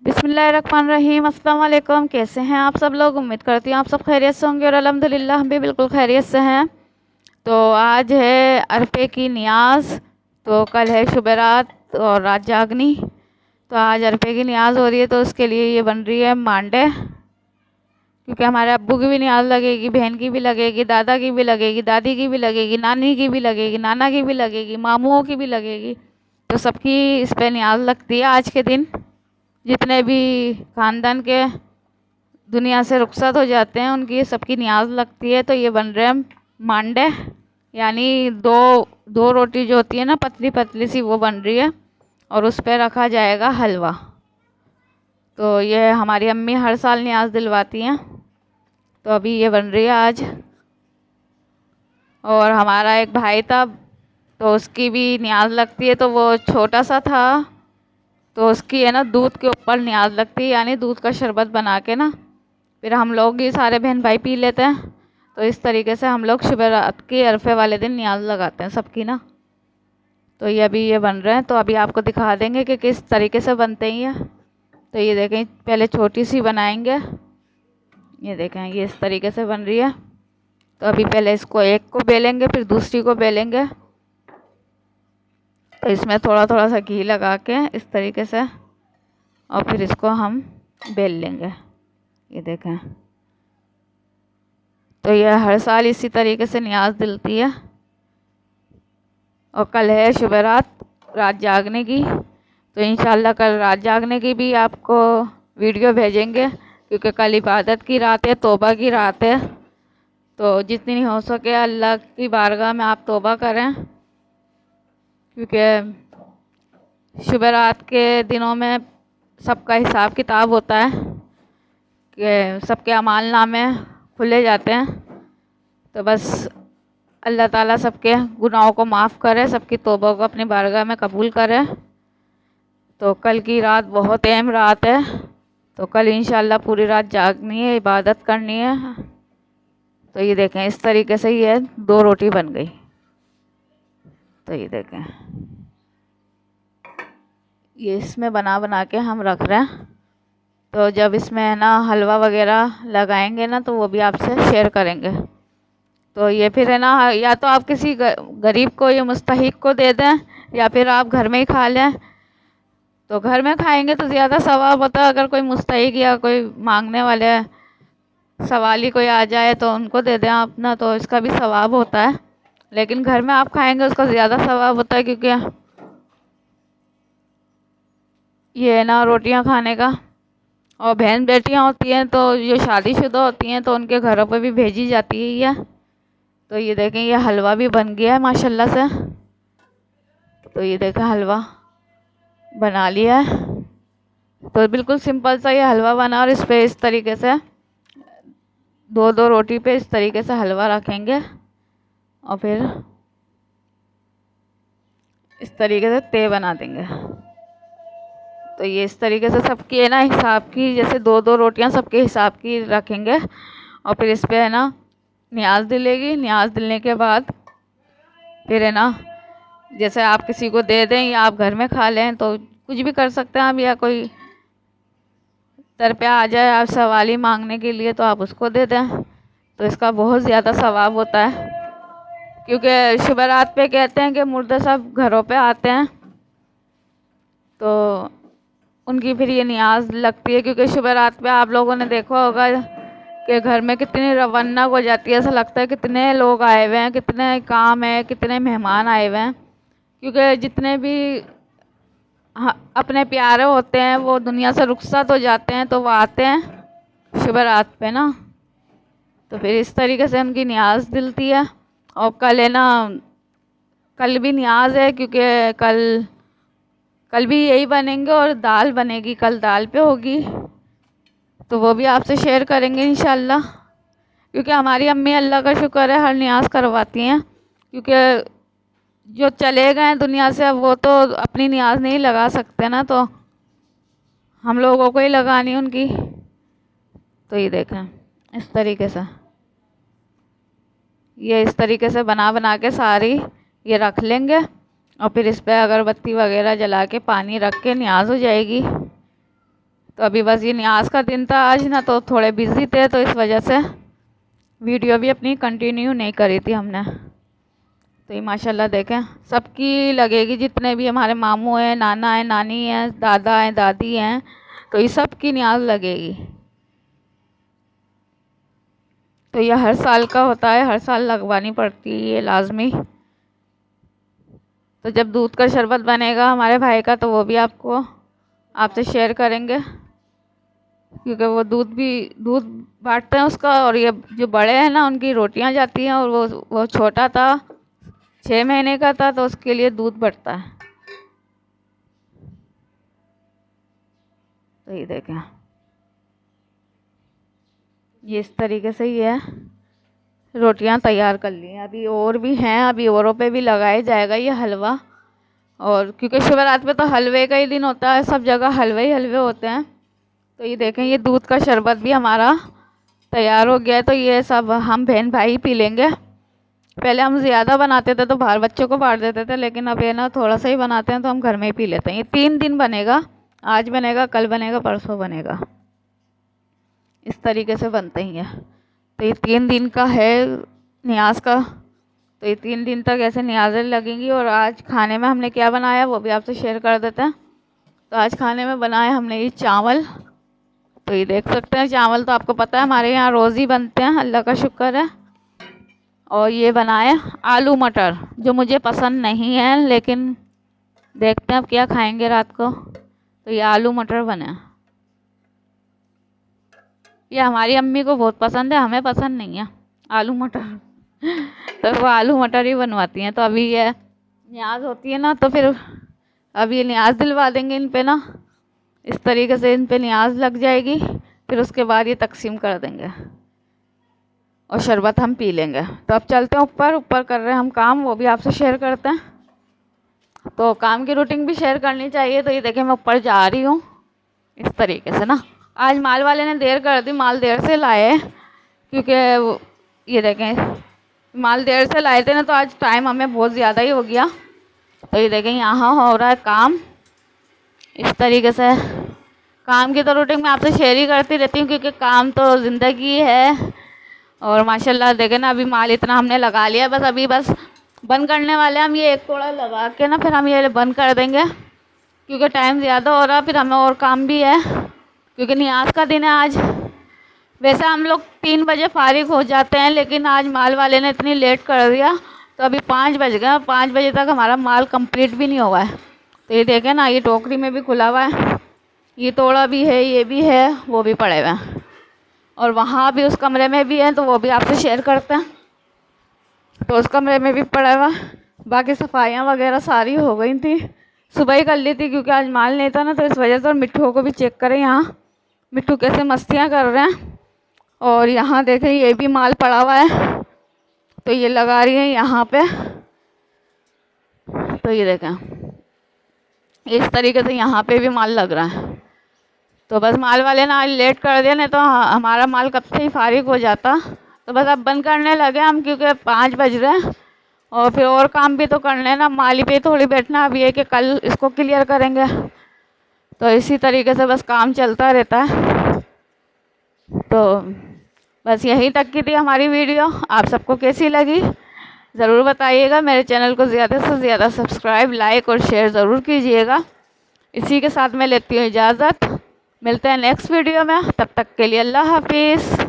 बिस्मिल्लाहिर्रहमानिर्रहीम। अस्सलाम वालेकुम। कैसे हैं आप सब लोग? उम्मीद करती हूँ आप सब खैरियत से होंगे और अल्हम्दुलिल्लाह हम भी बिल्कुल खैरियत से हैं। तो आज है अरफे की नियाज़। तो कल है शुबरात और रात जागनी। तो आज अरफे की नियाज़ हो रही है, तो उसके लिए ये बन रही है मांडे। क्योंकि हमारे अब्बू की भी नियाज़ लगेगी, बहन की भी लगेगी, दादा की भी लगेगी, दादी की भी लगेगी, नानी की भी लगेगी, नाना की भी लगेगी, मामुओं की भी लगेगी। तो सबकी इस पर नियाज़ लगती है आज के दिन। जितने भी ख़ानदान के दुनिया से रुखसत हो जाते हैं उनकी सबकी नियाज़ लगती है। तो ये बन रहे हैं मांडे, यानी दो दो रोटी जो होती है ना, पतली पतली सी, वो बन रही है और उस पर रखा जाएगा हलवा। तो ये हमारी अम्मी हर साल नियाज़ दिलवाती हैं। तो अभी ये बन रही है आज। और हमारा एक भाई था, तो उसकी भी नियाज़ लगती है। तो वो छोटा सा था, तो उसकी है ना दूध के ऊपर नियाज़ लगती है, यानी दूध का शरबत बना के ना फिर हम लोग ही सारे बहन भाई पी लेते हैं। तो इस तरीके से हम लोग शुभ रात के अरफे वाले दिन नियाज़ लगाते हैं सबकी ना। तो ये अभी ये बन रहे हैं, तो अभी आपको दिखा देंगे कि किस तरीके से बनते हैं ये। तो ये देखें, पहले छोटी सी बनाएंगे। ये देखें, ये इस तरीके से बन रही है। तो अभी पहले इसको एक को बेलेंगे, फिर दूसरी को बेलेंगे। तो इसमें थोड़ा थोड़ा सा घी लगा के इस तरीके से, और फिर इसको हम बेल लेंगे। ये देखें, तो ये हर साल इसी तरीके से नियाज़ दिलती है। और कल है शुभ रात, रात जागने की। तो इंशाल्लाह कल रात जागने की भी आपको वीडियो भेजेंगे, क्योंकि कल इबादत की रात है, तौबा की रात है। तो जितनी हो सके अल्लाह की बारगाह में आप तौबा करें, क्योंकि शुभ रात के दिनों में सबका हिसाब किताब होता है कि सबके अमाल नामे खुले जाते हैं। तो बस अल्लाह ताला सबके गुनाहों को माफ़ करे, सबकी तौबा को अपनी बारगाह में कबूल करे। तो कल की रात बहुत अहम रात है। तो कल इंशाल्लाह पूरी रात जागनी है, इबादत करनी है। तो ये देखें, इस तरीके से ये दो रोटी बन गई। तो ये देखें, ये इसमें बना बना के हम रख रहे हैं। तो जब इसमें ना हलवा वगैरह लगाएंगे ना, तो वो भी आपसे शेयर करेंगे। तो ये फिर है ना, या तो आप किसी गरीब को या मुस्तहिक को दे दें, या फिर आप घर में ही खा लें। तो घर में खाएंगे तो ज़्यादा सवाब होता है। अगर कोई मुस्तहिक या कोई मांगने वाले सवाली कोई आ जाए तो उनको दे दें आप ना, तो इसका भी सवाब होता है। लेकिन घर में आप खाएंगे उसका ज़्यादा सवाब होता है, क्योंकि ये है ना रोटियां खाने का। और बहन बेटियां होती हैं, तो जो शादीशुदा होती हैं, तो उनके घरों पर भी भेजी जाती है ये। तो ये देखें, ये हलवा भी बन गया है माशाल्लाह से। तो ये देखें, हलवा बना लिया है। तो बिल्कुल सिंपल सा ये हलवा बना, और इस पे इस तरीके से दो दो रोटी पे इस तरीके से हलवा रखेंगे, और फिर इस तरीके से ते बना देंगे। तो ये इस तरीके से सबकी है ना हिसाब की, जैसे दो दो रोटियां सबके हिसाब की रखेंगे। और फिर इस पे है ना नियाज़ दिलेगी। नियाज़ दिलने के बाद फिर है ना, जैसे आप किसी को दे दें या आप घर में खा लें, तो कुछ भी कर सकते हैं आप। या कोई दर पे आ जाए आप सवाली मांगने के लिए, तो आप उसको दे दें। तो इसका बहुत ज़्यादा सवाब होता है, क्योंकि शुभ रात पे कहते हैं कि मुर्दे सब घरों पे आते हैं, तो उनकी फिर ये नियाज़ लगती है। क्योंकि शुभ रात पे आप लोगों ने देखा होगा कि घर में कितनी रौनक हो जाती है। ऐसा लगता है कितने लोग आए हुए हैं, कितने काम है, कितने मेहमान आए हुए हैं। क्योंकि जितने भी अपने प्यारे होते हैं वो दुनिया से रुखसत हो जाते हैं, तो वो आते हैं शुभ रात पे ना। तो फिर इस तरीके से उनकी नियाज़ दिलती है। और कल है ना, कल भी नियाज़ है, क्योंकि कल भी यही बनेंगे, और दाल बनेगी, कल दाल पे होगी। तो वो भी आपसे शेयर करेंगे इंशाल्लाह। क्योंकि हमारी अम्मी अल्लाह का शुक्र है हर नियाज़ करवाती हैं। क्योंकि जो चले गए दुनिया से, अब वो तो अपनी नियाज़ नहीं लगा सकते ना, तो हम लोगों को ही लगानी उनकी। तो ये देखें, इस तरीके से ये इस तरीके से बना बना के सारी ये रख लेंगे। और फिर इस पर अगरबत्ती वगैरह जला के पानी रख के नियाज़ हो जाएगी। तो अभी बस ये न्याज का दिन था आज ना, तो थोड़े बिज़ी थे, तो इस वजह से वीडियो भी अपनी कंटिन्यू नहीं करी थी हमने। तो ये माशाल्लाह देखें सबकी लगेगी, जितने भी हमारे मामू हैं, नाना हैं, नानी हैं, दादा हैं, दादी हैं, तो ये सब की न्याज लगेगी। तो ये हर साल का होता है, हर साल लगवानी पड़ती है ये लाजमी। तो जब दूध का शरबत बनेगा हमारे भाई का, तो वो भी आपसे शेयर करेंगे, क्योंकि वो दूध बांटते हैं उसका, और ये जो बड़े हैं ना उनकी रोटियां जाती हैं, और वो छोटा था 6 महीने का था, तो उसके लिए दूध बढ़ता है। तो ये देखें ये इस तरीके से ही है, रोटियां तैयार कर ली हैं। अभी और भी हैं, अभी औरों पे भी लगाया जाएगा ये हलवा। और क्योंकि शिवरात्रि पे तो हलवे का ही दिन होता है, सब जगह हलवे ही हलवे होते हैं। तो ये देखें ये दूध का शरबत भी हमारा तैयार हो गया है। तो ये सब हम बहन भाई पी लेंगे। पहले हम ज़्यादा बनाते थे तो बाहर बच्चों को बांट देते थे, लेकिन अब ये ना थोड़ा सा ही बनाते हैं, तो हम घर में ही पी लेते हैं। ये 3 दिन बनेगा, आज बनेगा, कल बनेगा, परसों बनेगा, इस तरीके से बनते ही हैं। तो ये 3 दिन का है न्याज का। तो ये 3 दिन तक ऐसे न्याज़ें लगेंगी। और आज खाने में हमने क्या बनाया वो भी आपसे शेयर कर देते हैं। तो आज खाने में बनाया हमने ये चावल। तो ये देख सकते हैं चावल, तो आपको पता है हमारे यहाँ रोज़ ही बनते हैं, अल्लाह का शुक्र है। और ये बनाए आलू मटर, जो मुझे पसंद नहीं है, लेकिन देखते हैं अब क्या खाएंगे रात को। तो ये आलू मटर बने, ये हमारी अम्मी को बहुत पसंद है, हमें पसंद नहीं है आलू मटर। तो वो आलू मटर ही बनवाती हैं। तो अभी ये न्याज होती है ना, तो फिर अभी ये न्याज दिलवा देंगे इन पे ना, इस तरीके से इन पे न्याज लग जाएगी। फिर उसके बाद ये तकसीम कर देंगे और शरबत हम पी लेंगे। तो अब चलते हैं ऊपर कर रहे हैं हम काम, वो भी आपसे शेयर करते हैं। तो काम की रूटीन भी शेयर करनी चाहिए। तो ये देखें मैं ऊपर जा रही हूँ इस तरीके से ना। आज माल वाले ने देर कर दी, माल देर से लाए, क्योंकि ये देखें माल देर से लाए थे ना, तो आज टाइम हमें बहुत ज़्यादा ही हो गया। तो ये देखें यहाँ हो रहा है काम इस तरीके से। काम की तो रूटीन मैं आपसे शेयर ही करती रहती हूँ, क्योंकि काम तो ज़िंदगी है। और माशाल्लाह देखें ना अभी माल इतना हमने लगा लिया, बस बंद करने वाले हम। ये एक तोड़ा लगा के ना फिर हम ये बंद कर देंगे, क्योंकि टाइम ज़्यादा हो रहा है, फिर हमें और काम भी है, क्योंकि न्याज का दिन है आज। वैसे हम लोग 3 बजे फारिग हो जाते हैं, लेकिन आज माल वाले ने इतनी लेट कर दिया, तो अभी 5 बज गए। 5 बजे तक हमारा माल कंप्लीट भी नहीं हुआ है। तो ये देखें ना, ये टोकरी में भी खुला हुआ है, ये तोड़ा भी है, ये भी है, वो भी पड़े हुए हैं, और वहाँ भी उस कमरे में भी है, तो वो भी आपसे शेयर करते हैं। तो उस कमरे में भी पड़ा हुआ। बाकी सफाइयाँ वगैरह सारी हो गई थी, सुबह ही कर ली थी, क्योंकि आज माल नहीं था ना, तो इस वजह से। और मिट्ठू को भी चेक करें, यहाँ मिट्ठू कैसे मस्तियाँ कर रहे हैं। और यहाँ देखें ये भी माल पड़ा हुआ है, तो ये लगा रही है यहाँ पे। तो ये देखें इस तरीके से यहाँ पे भी माल लग रहा है। तो बस माल वाले ने आज लेट कर दिया, नहीं तो हमारा माल कब से ही फारिग हो जाता। तो बस अब बंद करने लगे हम, क्योंकि 5 बज रहे हैं, और फिर और काम भी तो करने ना, माली पे थोड़ी बैठना। अब ये कि कल इसको क्लियर करेंगे। तो इसी तरीके से बस काम चलता रहता है। तो बस यहीं तक की थी हमारी वीडियो। आप सबको कैसी लगी ज़रूर बताइएगा। मेरे चैनल को ज़्यादा से ज़्यादा सब्सक्राइब, लाइक और शेयर ज़रूर कीजिएगा। इसी के साथ मैं लेती हूँ इजाज़त। मिलते हैं नेक्स्ट वीडियो में, तब तक के लिए अल्लाह हाफिज़।